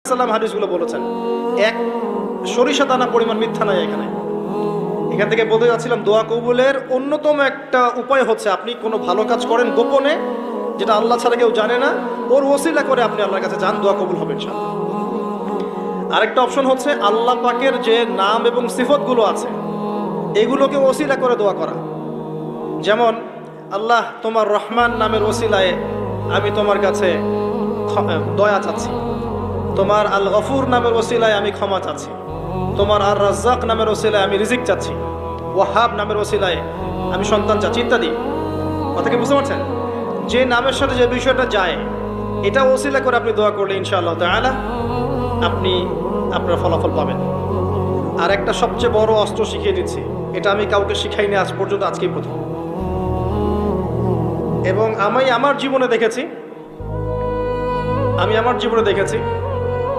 সাল্লাম হাদিসগুলো বলেছেন, এক সরিষা দানা পরিমাণ মিথ্যা নাই এখানে। এখান থেকে বলতে যাচ্ছিলাম, দোয়া কবুলের অন্যতম একটা উপায় হচ্ছে আপনি কোনো ভালো কাজ করেন গোপনে, যেটা আল্লাহ ছাড়া কেউ জানে না, ওর ওসিলা করে আপনি আল্লাহর কাছে যান, দোয়া কবুল হবে ইনশাআল্লাহ। আরেকটা অপশন হচ্ছে আল্লাহ পাকের যে নাম এবং সিফতগুলো আছে এগুলোকে ওসিলা করে দোয়া করা। যেমন, আল্লাহ তোমার রহমান নামের ওসিলায় আমি তোমার কাছে দয়া চাচ্ছি, তোমার আল গফুর নামের ওসিলায় আমি ক্ষমা চাচ্ছি, তোমার আর রাজ্জাক নামের ওসিলায় আমি রিজিক চাচ্ছি, ওয়াহাব নামের ওসিলায় আমি সন্তান চাচ্ছি, ইত্যাদি। কথা কি বুঝতে পারছেন? যে নামের সাথে যে বিষয়টা যায় এটা ওসিলা করে আপনি দোয়া করলে ইনশাআল্লাহ তাআলা আপনি আপনার ফলাফল পাবেন। আর একটা সবচেয়ে বড় অস্ত্র শিখিয়ে দিচ্ছি, এটা আমি কাউকে শিখাইনি আজ পর্যন্ত, আজকেই প্রথম। এবং আমি আমার জীবনে দেখেছি